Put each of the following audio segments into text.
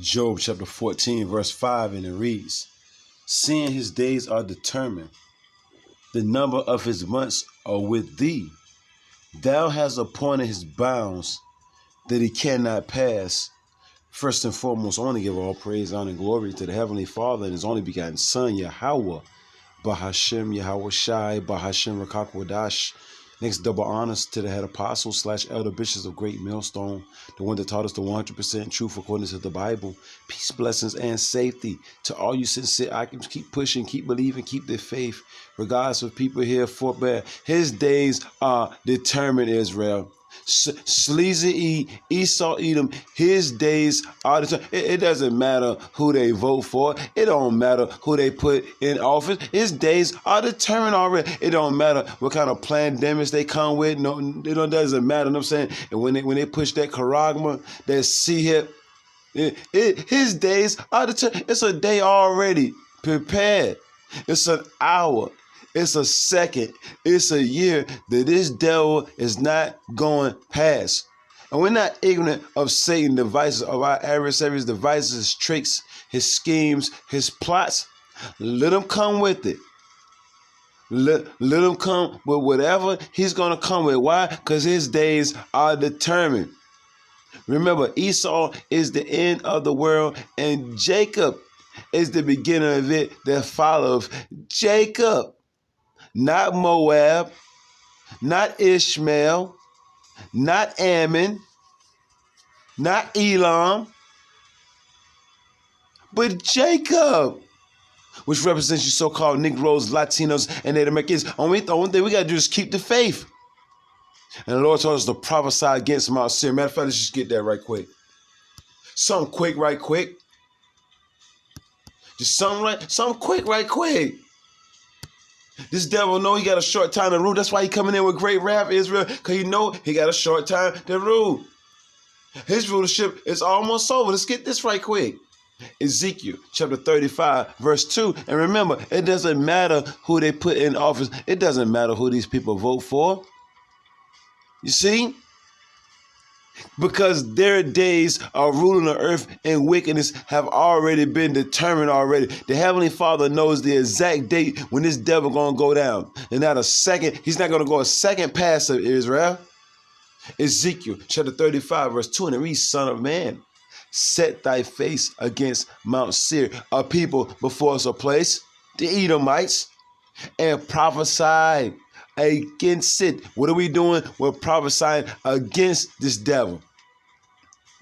Job chapter 14, verse 5, and it reads, "Seeing his days are determined, the number of his months are with thee. Thou hast appointed his bounds that he cannot pass." First and foremost, I want to give all praise, honor, and glory to the Heavenly Father and his only begotten Son, Yahweh, Bahashem Yahweh Shai, Bahashem Rakakwadash. Next, double honors to the head apostles / elder bishops of Great Millstone, the one that taught us the 100% truth according to the Bible. Peace, blessings, and safety to all you sincere items. Keep pushing, keep believing, keep their faith. Regardless of people here, forbear. His days are determined, Israel. Sleazy Esau Edom, his days are determined. It doesn't matter who they vote for. It don't matter who they put in office. His days are determined already. It don't matter what kind of pandemics they come with. No, it doesn't matter. You know what I'm saying? And when they push that charagma, that C-hip, his days are determined. It's a day already prepared. It's an hour. It's a second. It's a year that this devil is not going past. And we're not ignorant of Satan's devices, of our adversaries' devices, his tricks, his schemes, his plots. Let him come with it. Let him come with whatever he's going to come with. Why? Because his days are determined. Remember, Esau is the end of the world, and Jacob is the beginning of it that follows. Jacob. Not Moab, not Ishmael, not Ammon, not Elam, but Jacob, which represents you so-called Negroes, Latinos, and Native Americans. The only thing we got to do is keep the faith. And the Lord told us to prophesy against Mount Seir. Matter of fact, let's just get that right quick. Something quick, right quick. Just something quick, right quick. This devil know he got a short time to rule. That's why he coming in with great wrath, Israel, because he know he got a short time to rule. His rulership is almost over. Let's get this right quick. Ezekiel chapter 35, verse 2. And remember, it doesn't matter who they put in office. It doesn't matter who these people vote for. You see? Because their days of ruling the earth and wickedness have already been determined already. The Heavenly Father knows the exact date when this devil going to go down. And not a second, he's not going to go a second past of Israel. Ezekiel chapter 35, verse 2, and it reads, "Son of man, set thy face against Mount Seir, a people before us a place, the Edomites, and prophesy against it." What are we doing? We're prophesying against this devil.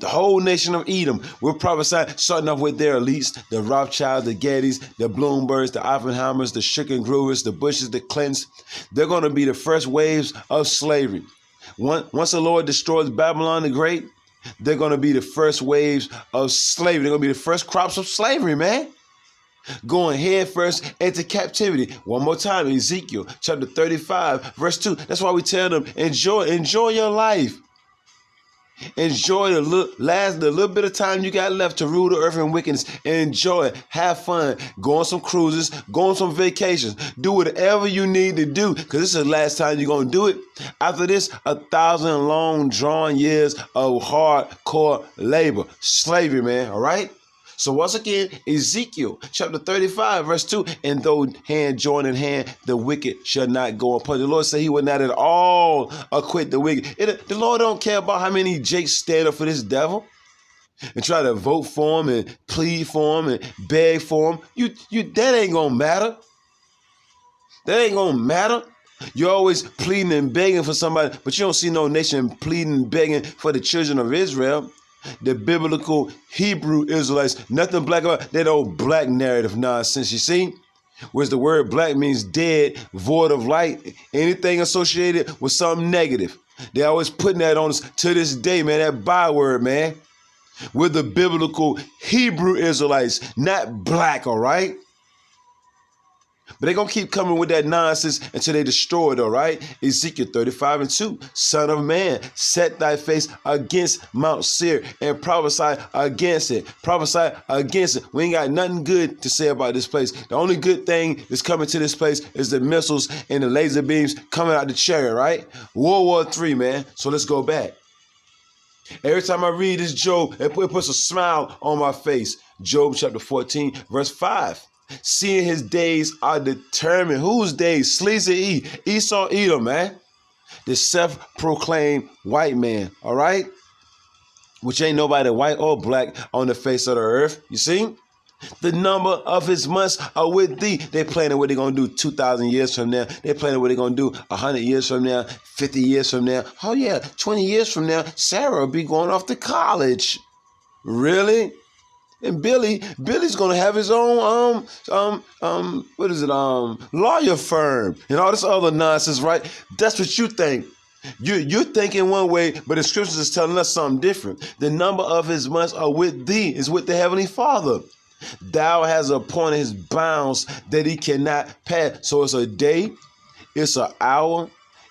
The whole nation of Edom, we're prophesying, starting off with their elites, the Rothschilds, the Gettys, the Bloombergs, the Oppenheimers, the Schickengruvers, the Bushes, the Clintons. They're going to be the first waves of slavery. Once the Lord destroys Babylon the Great, they're going to be the first waves of slavery. They're going to be the first crops of slavery, man. Going head first into captivity. One more time, Ezekiel chapter 35, verse 2. That's why we tell them, enjoy your life. Enjoy the little bit of time you got left to rule the earth in wickedness. Enjoy it. Have fun. Go on some cruises. Go on some vacations. Do whatever you need to do, because this is the last time you're going to do it. After this, 1,000 long drawn years of hardcore labor. Slavery, man. All right? So once again, Ezekiel chapter 35, verse 2, "And though hand join in hand, the wicked shall not go unpunished." The Lord said he would not at all acquit the wicked. The Lord don't care about how many jakes stand up for this devil and try to vote for him and plead for him and beg for him. That ain't gonna matter. That ain't gonna matter. You're always pleading and begging for somebody, but you don't see no nation pleading and begging for the children of Israel. The biblical Hebrew Israelites, nothing black about that old black narrative nonsense, you see? Whereas the word black means dead, void of light, anything associated with something negative. They're always putting that on us to this day, man, that byword, man. We're the biblical Hebrew Israelites, not black, all right? But they're going to keep coming with that nonsense until they destroy it, all right? Ezekiel 35 and 2, "Son of man, set thy face against Mount Seir and prophesy against it." Prophesy against it. We ain't got nothing good to say about this place. The only good thing that's coming to this place is the missiles and the laser beams coming out the chariot, right? World War III, man. So let's go back. Every time I read this Job, it puts a smile on my face. Job chapter 14, verse 5. Seeing his days are determined. Whose days? Sleazy E. Esau Edom, man. The self-proclaimed white man, all right? Which ain't nobody white or black on the face of the earth. You see? The number of his months are with thee. They're planning what they're going to do 2,000 years from now. They're planning what they're going to do 100 years from now, 50 years from now. Oh, yeah, 20 years from now, Sarah will be going off to college. Really? And Billy's going to have his own, lawyer firm and all this other nonsense, right? That's what you think. You're thinking one way, but the scriptures is telling us something different. The number of his months are with thee, is with the Heavenly Father. Thou has appointed his bounds that he cannot pass. So it's a day, it's an hour,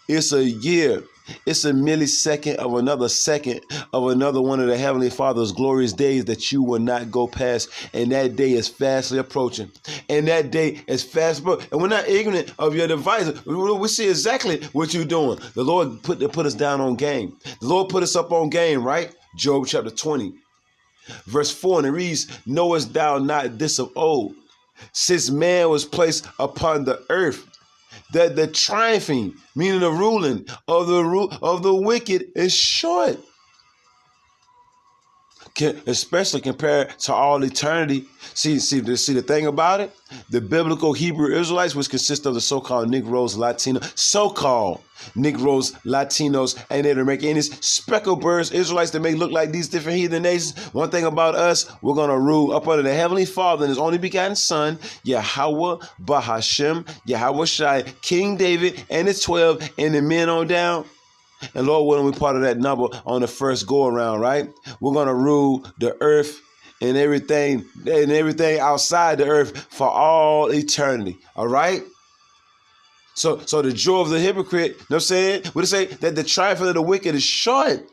it's a year, it's a millisecond of another second of another one of the Heavenly Father's glorious days that you will not go past. And that day is fastly approaching. And that day is fast approaching. And we're not ignorant of your devices. We see exactly what you're doing. The Lord put us down on game. The Lord put us up on game, right? Job chapter 20. Verse 4, and it reads, knowest thou not this of old, since man was placed upon the earth, that the triumphing, meaning the ruling of the wicked, is short. Especially compared to all eternity. See the thing about it? The biblical Hebrew Israelites, which consist of the so-called Negroes, Latinos, and Native Americans, speckled birds, Israelites that may look like these different heathen nations. One thing about us, we're going to rule up under the Heavenly Father and his only begotten Son, Yahweh, Bahashem, Yahweh Shai, King David, and his 12, and the men on down. And Lord willing, we're part of that number on the first go around, right? We're going to rule the earth and everything outside the earth for all eternity. All right? So the joy of the hypocrite, you know what I'm saying? What it say? That the triumph of the wicked is short.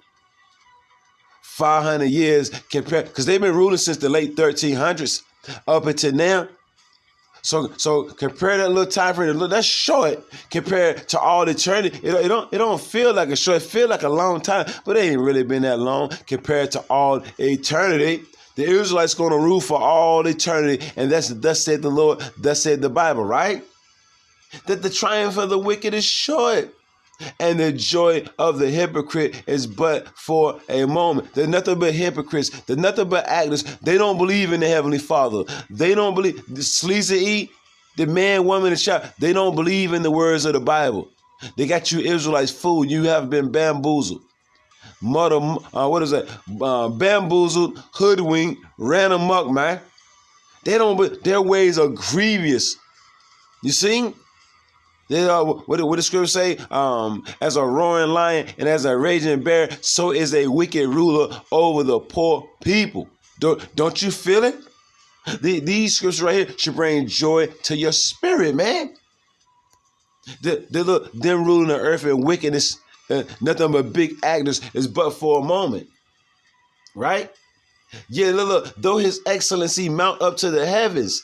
500 years compared, because they've been ruling since the late 1300s up until now. So compare that little time frame. That's short compared to all eternity. It don't feel like a short. It feel like a long time, but it ain't really been that long compared to all eternity. The Israelites going to rule for all eternity, and thus said the Lord. Thus said the Bible, right? That the triumph of the wicked is short, and the joy of the hypocrite is but for a moment. They're nothing but hypocrites. They're nothing but actors. They don't believe in the Heavenly Father. They don't believe the sleazy, the man, woman, and child. They don't believe in the words of the Bible. They got you Israelites fooled. You have been bamboozled. Bamboozled, hoodwinked, ran amok, man. Their ways are grievous. You see? They are, what the scripture say? As a roaring lion and as a raging bear, so is a wicked ruler over the poor people. Don't you feel it? These scriptures right here should bring joy to your spirit, man. Them ruling the earth and wickedness, nothing but big actors, is but for a moment. Right? Yeah, look, though his excellency mount up to the heavens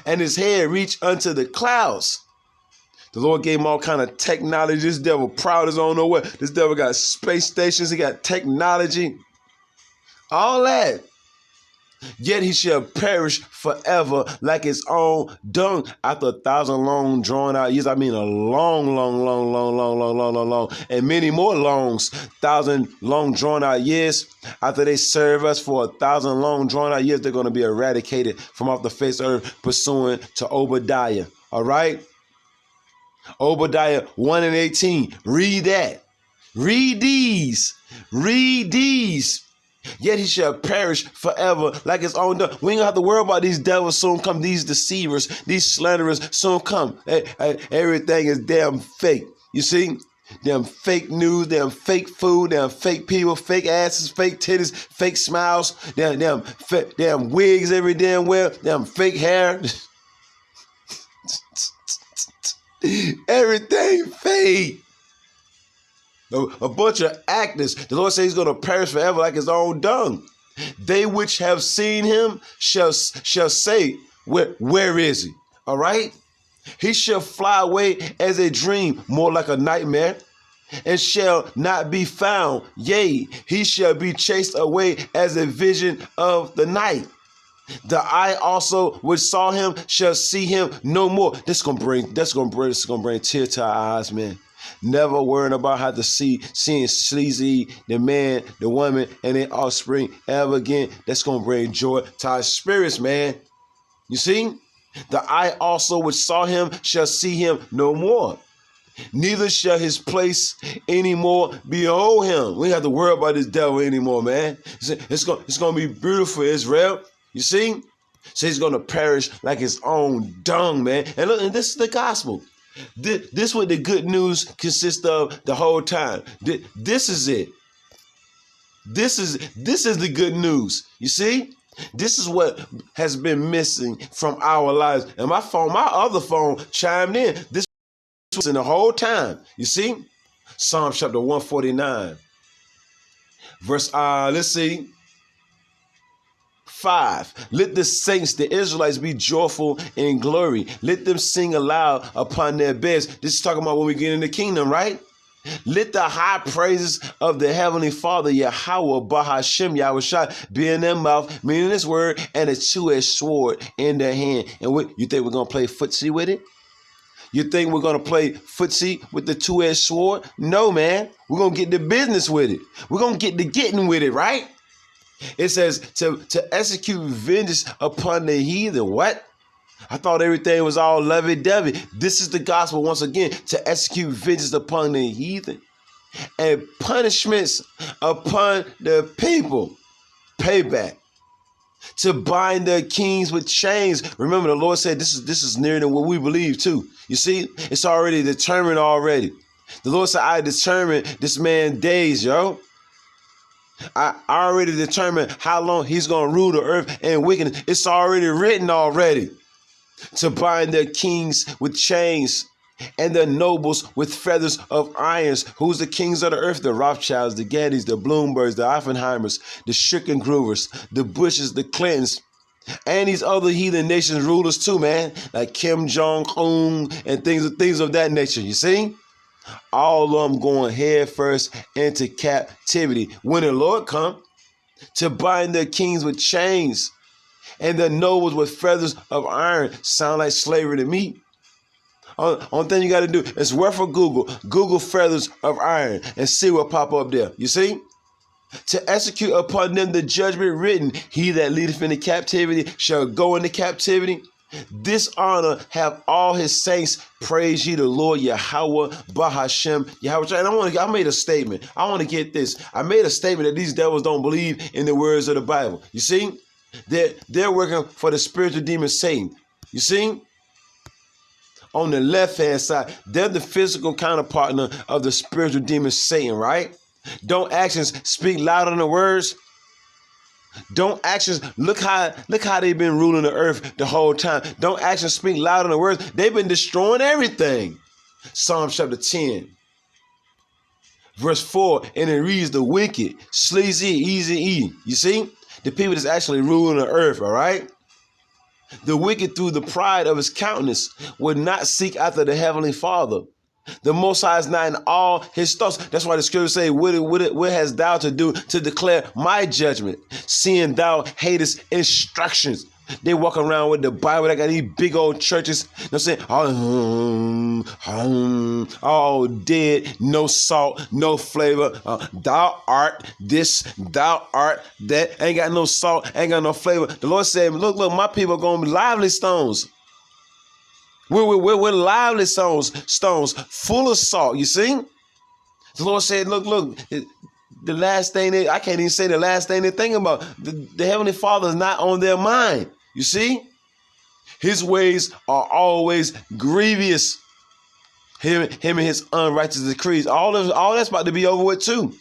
and his head reach unto the clouds. The Lord gave him all kind of technology. This devil proud as I don't know what. This devil got space stations. He got technology. All that. Yet he shall perish forever like his own dung after 1,000 long drawn out years. I mean a long, and many more longs. 1,000 long drawn out years. After they serve us for 1,000 long drawn out years, they're going to be eradicated from off the face of earth, pursuant to Obadiah. All right? Obadiah 1 and 18. Read that. Read these. Yet he shall perish forever like his own dung. We ain't gonna have to worry about these devils soon come. These deceivers, these slanderers soon come. Everything is damn fake. You see? Damn fake news, damn fake food, damn fake people, fake asses, fake titties, fake smiles, damn wigs every damn well, damn fake hair. Everything fake. A bunch of actors. The Lord says he's going to perish forever like his own dung. They which have seen him shall say, where is he? All right? He shall fly away as a dream, more like a nightmare. and shall not be found. Yea, he shall be chased away as a vision of the night. The eye also which saw him shall see him no more. This gonna bring tears to our eyes, man. Never worrying about how to seeing sleazy, the man, the woman, and their offspring ever again. That's gonna bring joy to our spirits, man. You see? The eye also which saw him shall see him no more. Neither shall his place anymore behold him. We don't have to worry about this devil anymore, man. It's gonna be beautiful, Israel. You see? So he's gonna perish like his own dung, man. And look, and this is the gospel. This is what the good news consists of the whole time. This is it. This is the good news. You see? This is what has been missing from our lives. And my other phone chimed in. This was in the whole time. You see? Psalm chapter 149. Verse, let's see. 5. Let the saints, the Israelites, be joyful in glory. Let them sing aloud upon their beds. This is talking about when we get in the kingdom, right? Let the high praises of the heavenly Father, Yahweh, Bahashem, Yahushua, be in their mouth, meaning this word, and a two-edged sword in their hand. And you think we're going to play footsie with it? You think we're going to play footsie with the two-edged sword? No, man. We're going to get the business with it. We're going to get the getting with it, right? It says to execute vengeance upon the heathen. What? I thought everything was all lovey-dovey. This is the gospel once again, to execute vengeance upon the heathen and punishments upon the people. Payback. To bind their kings with chains. Remember, the Lord said this is nearer than what we believe too. You see, it's already determined already. The Lord said, I determined this man's days, yo. I already determined how long he's going to rule the earth and wickedness. It's already written already. To bind their kings with chains and their nobles with feathers of irons. Who's the kings of the earth? The Rothschilds, the Gandhis, the Bloombergs, the Oppenheimers, the Schickengroovers, the Bushes, the Clintons, and these other heathen nations rulers too, man, like Kim Jong-un and things of that nature. You see? All of them going head first into captivity. When the Lord come to bind their kings with chains and their nobles with feathers of iron. Sound like slavery to me. Only thing you got to do is work for Google feathers of iron and see what pop up there. You see? To execute upon them the judgment written, he that leadeth into captivity shall go into captivity. This honor have all his saints. Praise ye the Lord Yahweh Bahashem Yahweh. And I made a statement. I want to get this. I made a statement that these devils don't believe in the words of the Bible. You see? They're working for the spiritual demon Satan. You see? On the left-hand side, they're the physical counterpartner of the spiritual demon Satan, right? Don't actions speak louder than the words? Don't actions, look how they've been ruling the earth the whole time. Don't actions speak louder than the words? They've been destroying everything. Psalm chapter 10, verse 4, and it reads, the wicked, sleazy, easy. You see? The people that's actually ruling the earth, all right? The wicked, through the pride of his countenance, would not seek after the heavenly Father. The Most High is not in all his thoughts. That's why the scriptures say, what hast thou to do to declare my judgment, seeing thou hatest instructions? They walk around with the Bible. They got these big old churches. You know what I'm saying? All dead, no salt, no flavor. Thou art this, thou art that. Ain't got no salt, ain't got no flavor. The Lord said, look, my people are going to be lively stones. We're lively stones full of salt. You see? The Lord said, look, the last thing I can't even say the last thing they think about. The Heavenly Father is not on their mind. You see? His ways are always grievous. Him and his unrighteous decrees. All that's about to be over with too.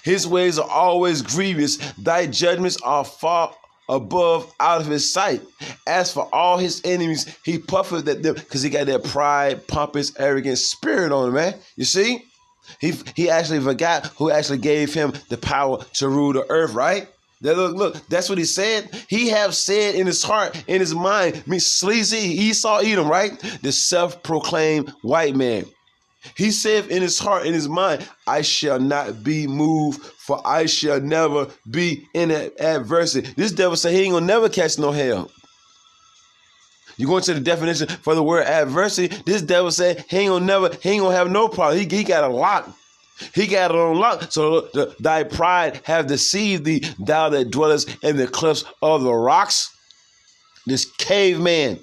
His ways are always grievous. Thy judgments are far above out of his sight. As for all his enemies, he puffeth at them, because he got that pride, pompous, arrogant spirit on him, man. You see? He actually forgot who actually gave him the power to rule the earth, right? Look, that's what he said. He have said in his heart, in his mind, me sleazy, Esau, Edom, right? The self-proclaimed white man. He saith in his heart, in his mind, I shall not be moved, for I shall never be in adversity. This devil say he ain't gonna never catch no hell. You go into the definition for the word adversity. This devil say he ain't gonna have no problem. He got a lock. He got it on lock. So thy pride have deceived thee, thou that dwellest in the cliffs of the rocks. This caveman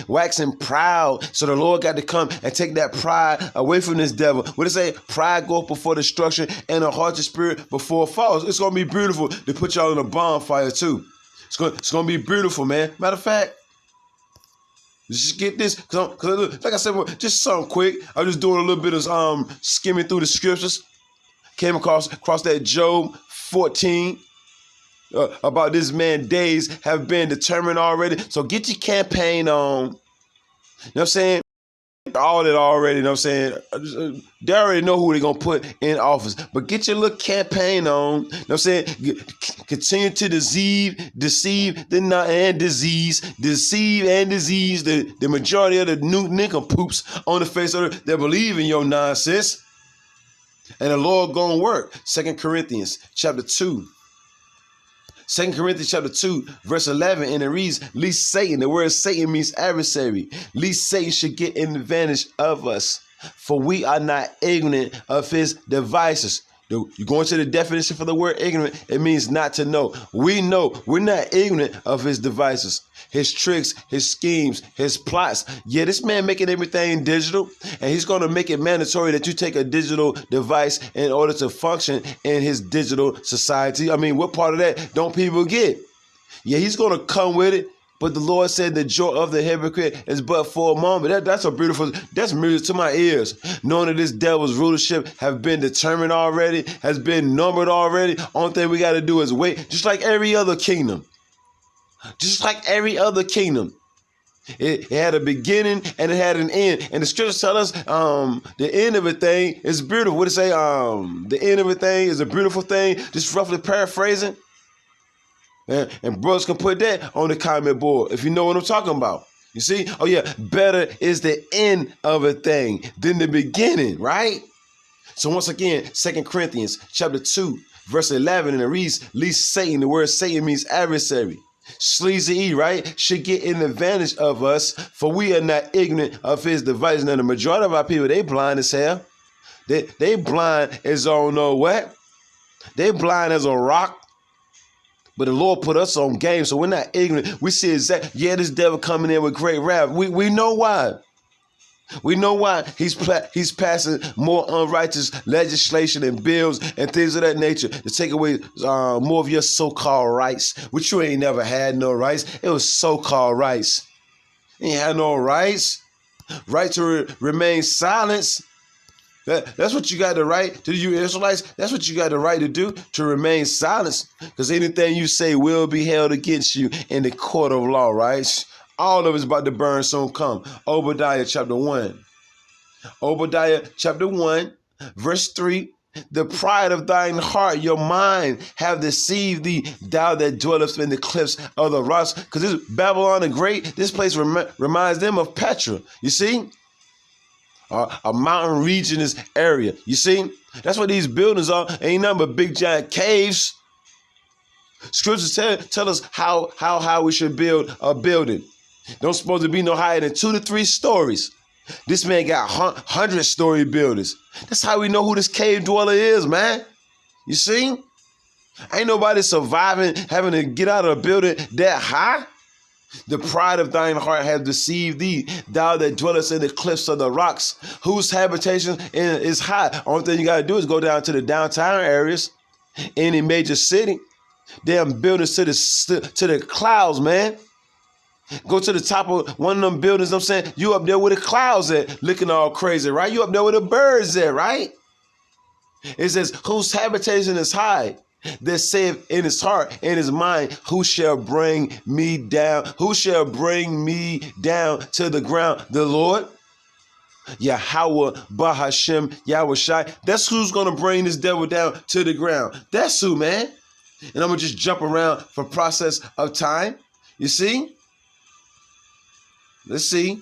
waxing proud. So the Lord got to come and take that pride away from this devil. What it say? Pride goeth before destruction, and a haughty spirit before falls. It's gonna be beautiful to put y'all in a bonfire too. It's gonna be beautiful, man. Matter of fact, just get this, cause like I said, just something quick. I was just doing a little bit of skimming through the scriptures. Came across that Job 14 about this man. Days have been determined already. So get your campaign on. You know what I'm saying? All that already, you know what I'm saying? They already know who they're going to put in office. But get your little campaign on. You know what I'm saying? Continue to deceive and disease the majority of the new nincompoops on the face of the earth that believe in your nonsense. And the Lord going to work. 2 Corinthians chapter 2. 2 Corinthians chapter 2, verse 11, and it reads, lest Satan, the word Satan means adversary, lest Satan should get an advantage of us, for we are not ignorant of his devices. You go into the definition for the word ignorant, it means not to know. We know, we're not ignorant of his devices, his tricks, his schemes, his plots. Yeah, this man making everything digital, and he's going to make it mandatory that you take a digital device in order to function in his digital society. I mean, what part of that don't people get? Yeah, he's going to come with it. But the Lord said the joy of the hypocrite is but for a moment. That's music to my ears. Knowing that this devil's rulership have been determined already, has been numbered already. Only thing we got to do is wait, just like every other kingdom. Just like every other kingdom. It had a beginning and it had an end. And the scriptures tell us the end of a thing is beautiful. What did it say? The end of a thing is a beautiful thing. Just roughly paraphrasing. And brothers can put that on the comment board if you know what I'm talking about. You see? Oh yeah, better is the end of a thing than the beginning, right? So once again, 2 Corinthians chapter 2, verse 11, and it reads, lest Satan, the word Satan means adversary, sleazy, right, should get an advantage of us, for we are not ignorant of his devices. Now the majority of our people, they blind as hell. They blind as on know what? They blind as a rock. But the Lord put us on game, so we're not ignorant. We see exactly, yeah, this devil coming in with great wrath. We know why. We know why he's passing more unrighteous legislation and bills and things of that nature to take away more of your so-called rights, which you ain't never had no rights. It was so-called rights. You ain't had no rights. Right to remain silent. That's what you got the right to do, you Israelites. That's what you got the right to do, to remain silent. Because anything you say will be held against you in the court of law, right? All of it's about to burn soon come. Obadiah chapter 1. Obadiah chapter 1, verse 3. The pride of thine heart, your mind, have deceived thee, thou that dwellest in the cliffs of the rocks. Because this Babylon the Great, this place reminds them of Petra. You see? A mountain region area. You see? That's what these buildings are. Ain't nothing but big giant caves. Scriptures tell us how we should build a building. Don't supposed to be no higher than 2 to 3 stories. This man got 100-story buildings. That's how we know who this cave dweller is, man. You see? Ain't nobody surviving having to get out of a building that high. The pride of thine heart hath deceived thee, thou that dwellest in the cliffs of the rocks, whose habitation is high. Only thing you got to do is go down to the downtown areas, any major city. Damn buildings to the clouds, man. Go to the top of one of them buildings, I'm saying, you up there where the clouds at, looking all crazy, right? You up there where the birds at, right? It says, whose habitation is high, that saith in his heart, in his mind, who shall bring me down? Who shall bring me down to the ground? The Lord, Yahweh, Bahashem, Yahweh Shai. That's who's going to bring this devil down to the ground. That's who, man. And I'm going to just jump around for process of time. You see? Let's see.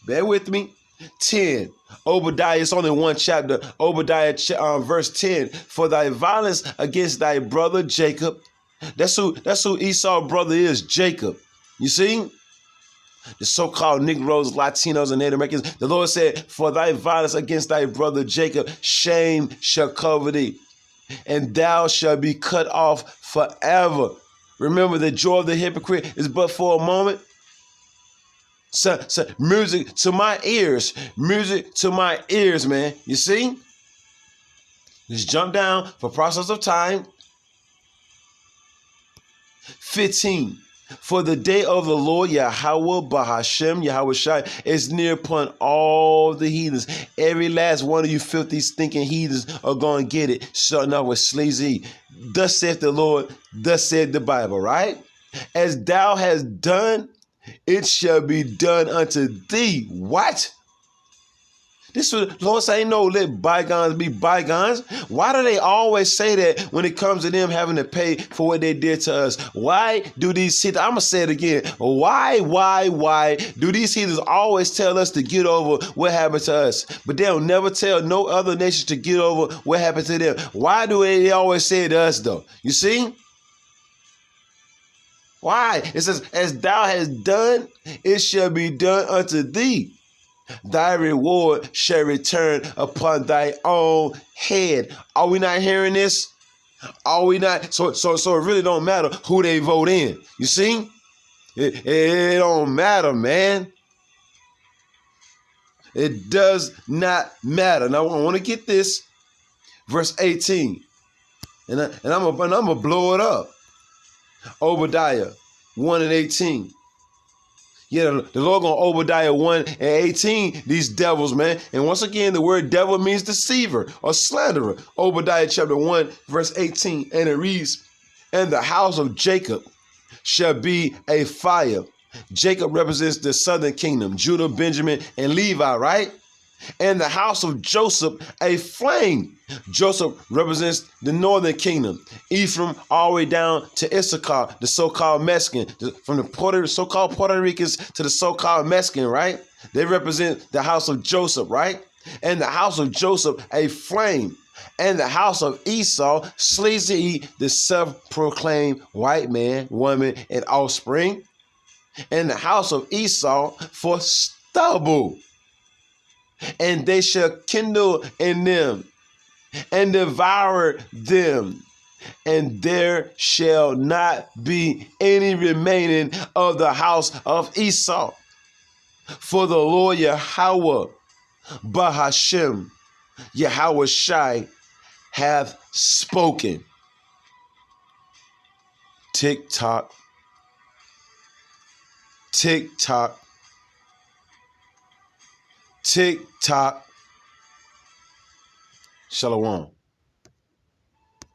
Bear with me. 10. Obadiah, it's only one chapter. Obadiah verse 10. For thy violence against thy brother Jacob. That's who Esau's brother is, Jacob. You see? The so-called Negroes, Latinos, and Native Americans. The Lord said, for thy violence against thy brother Jacob, shame shall cover thee, and thou shalt be cut off forever. Remember, the joy of the hypocrite is but for a moment. So music to my ears. Music to my ears, man. You see? Just jump down for process of time. 15. For the day of the Lord Yahweh Bahashem Yahweh Shai is near upon all the heathens. Every last one of you filthy stinking heathens are going to get it. Starting off with sleazy. Thus saith the Lord, thus said the Bible, right? As thou hast done, it shall be done unto thee. What? This was the Lord saying, no, let bygones be bygones. Why do they always say that when it comes to them having to pay for what they did to us? Why do these heathens, I'm going to say it again. Why do these heathens always tell us to get over what happened to us? But they'll never tell no other nation to get over what happened to them. Why do they always say it to us, though? You see? Why? It says, as thou hast done, it shall be done unto thee. Thy reward shall return upon thy own head. Are we not hearing this? Are we not? So it really don't matter who they vote in. You see? It don't matter, man. It does not matter. Now I want to get this. Verse 18. And I'm gonna blow it up. Obadiah 1 and 18. Yeah, the Lord gonna Obadiah 1 and 18, these devils, man. And once again, the word devil means deceiver or slanderer. Obadiah chapter 1, verse 18, and it reads, and the house of Jacob shall be a fire. Jacob represents the southern kingdom, Judah, Benjamin, and Levi, right? And the house of Joseph, a flame. Joseph represents the northern kingdom. Ephraim all the way down to Issachar, the so-called Mexican. From the so-called Puerto Ricans to the so-called Mexican, right? They represent the house of Joseph, right? And the house of Joseph, a flame. And the house of Esau, sleazy, the self-proclaimed white man, woman, and offspring. And the house of Esau for stubble. And they shall kindle in them and devour them, and there shall not be any remaining of the house of Esau. For the Lord Yahweh Bahashem Yahweh Shai hath spoken. Tick tock, tick tock, tick tock. Shalom.